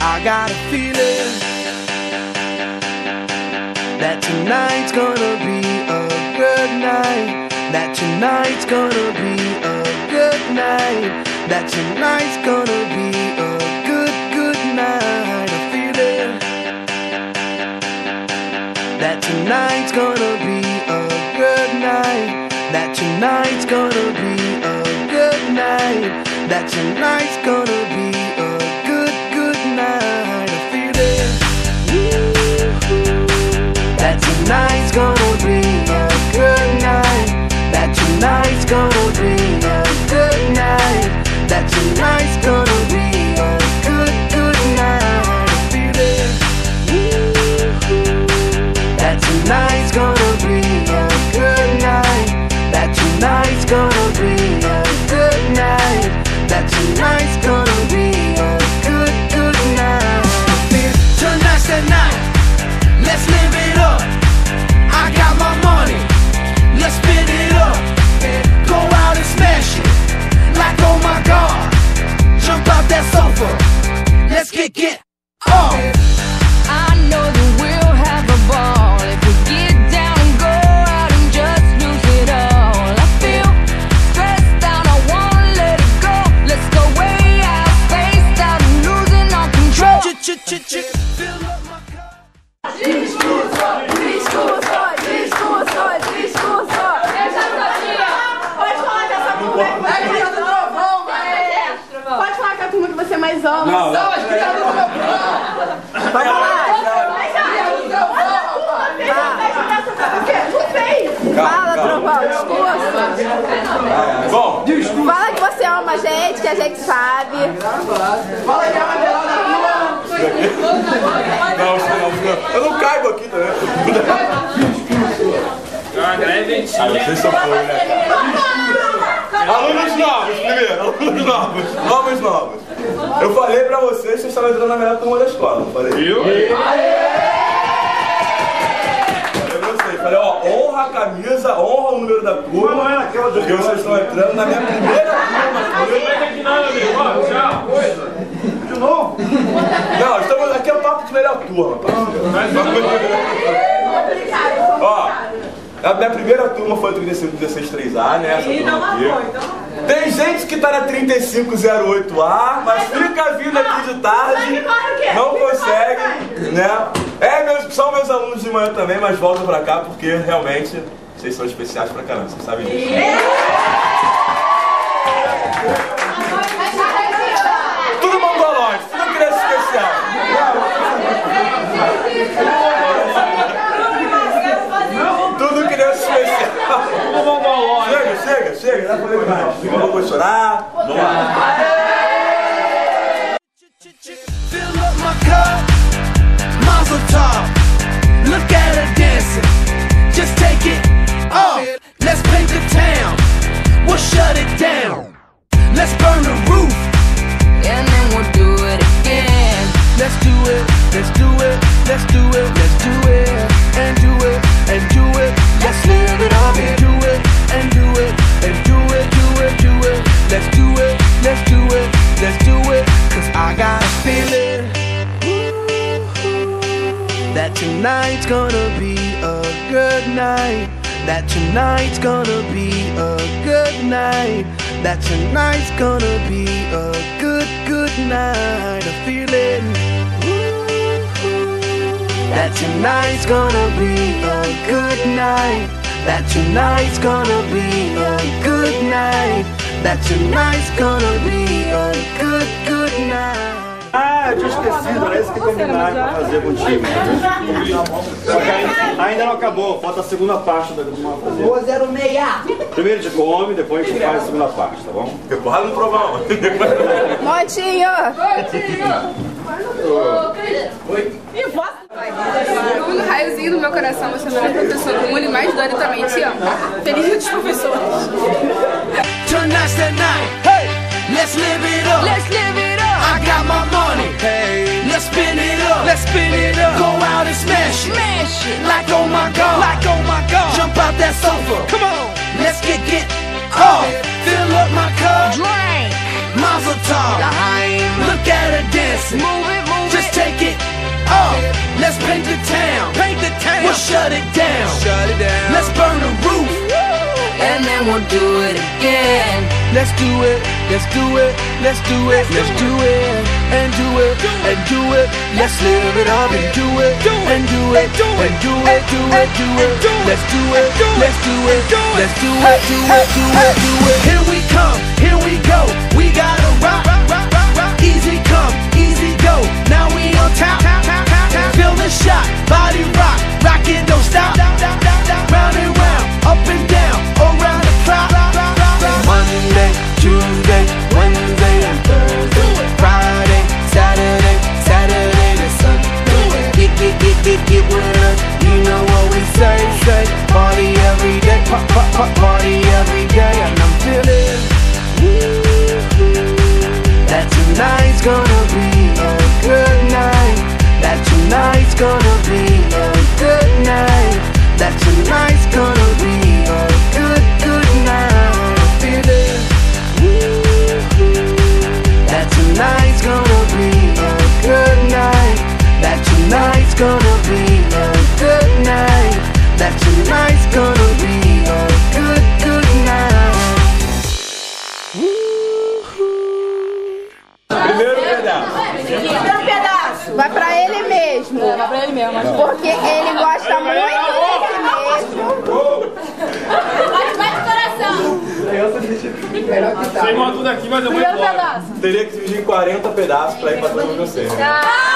I got a feeling that tonight's gonna be a good night. That tonight's gonna be a good night. That tonight's gonna be a good night. A feeling that tonight's gonna be a good night. That tonight's gonna be a good night. That tonight's gonna be a good night. A feeling that tonight's gonna be a good night. That tonight's gonna be a good night. That tonight's gonna be a good night. A feeling that tonight's gonna be a good night. That tonight's gonna be a good night. That tonight's gonna be a good night. Tonight's the night. Let's live it up. I got my money. Let's spin it up. Go out and smash it. Like oh my God. Jump out that sofa. Let's get off. I know that we'll have a ball if we get down and go out and just lose it all. I feel stressed out, I wanna let it go. Let's go way out, spaced out and losing all control. Fill up my cup. Discurso. Eu já sabia. Pode falar que essa turma é mais do trovão, maestro. Pode falar que a turma que você mais ama. Não. São as criadas do trovão. Vamos lá. Fala, trovão, discurso. Bom, Fala que você ama a gente, que a gente sabe. Fala que é uma gelada tua. não, eu não caibo aqui também. Vocês são fogo, né? Alunos novos, primeiro, alunos novos. Eu falei pra vocês que vocês estavam entrando na melhor turma da escola, não falei? Viu? Falei, ó, honra a camisa, honra o número da turma, porque vocês estão entrando na minha primeira turma. De novo? Não, estamos aqui é o papo de melhor turma. Ó, a minha primeira turma foi a 3516-3A, né? Essa turma aqui. Tem gente que tá na 3508A, mas fica vindo aqui de tarde, não consegue, né? São meus alunos de manhã também, mas voltam pra cá porque realmente vocês são especiais pra caramba, vocês sabem disso. Tudo mongolões, tudo criança especial. Tudo criança especial. Tudo mongolões. Chega, já falei demais. Eu vou chorar. Vamos lá. Fill up my cup. Mazel tov. Look at her dancing. Just take it off. Let's paint the town. We'll shut it down. Let's burn the roof. And then we'll do it again. Let's do it. Let's do it. Let's do it. Let's do it. And do it. And do it. Let's live it up. And do it. And do it. And do it. Do it. Do it. Let's do it. Let's do it. Let's do it. 'Cause I got a feeling that tonight's gonna be a good night. That tonight's gonna be a good night. That tonight's gonna be a good night. A feeling that tonight's gonna be a good night. That tonight's gonna be a good night. That tonight's gonna be a good night. Ah, eu tinha esquecido, era isso que combinaram pra fazer contigo. Só que ainda não acabou, falta a segunda parte da que vamos fazer. 06. Primeiro a gente come, depois a gente faz a segunda parte, tá bom? Porrada no trovão. Montinho! Um raiozinho do meu coração, você não é professor do mundo e mais doido também, te amo. Feliz dia dos professores. Tonight's the night. Hey, let's live it up. Let's live it up. I got my money. Hey, let's spin it up. Let's spin it up. Go out and smash it. Smash it. Like oh my God. Like oh my God. Jump out that sofa. Come on. Let's get off. Fill up my cup. Drink. Mazel tov. L'chaim. Look at her dancing. Move it, move it. Let's paint the town. We'll shut it down. Let's burn the roof. And then we'll do it again. Let's do it. Let's do it. Let's do it. Let's do it. And do it. And do it. Let's live it up and do it. And do it. And do it. Do it. Do it. Let's do it. Let's do it. Let's do it. Do it. Do it. Do it. Here we come. Here we go. We gotta rock. Easy come. Easy go. Now we on top. Feel the shot. Body rock. Rockin', don't stop. Round and round. Up and down. Around the clock. Monday, Tuesday, Wednesday, and Thursday. Friday, Saturday, Saturday to Sunday. Get with us. You know what we say. Party every day. Party every day. And I'm feeling that tonight's gonna be a good night. That tonight's gonna be a good night. That tonight's gonna be a good night. Feeling that tonight's gonna be a good night. That tonight's gonna be a good night. That tonight's gonna be a good night. Primeiro pedaço. Primeiro pedaço. Vai pra ele mesmo. Vai pra ele mesmo. Porque ele gosta muito desse mesmo. Vai de coração. Você monta tudo aqui, mas eu vou embora. Teria que dividir em 40 pedaços pra ir pra cima de você. Ah!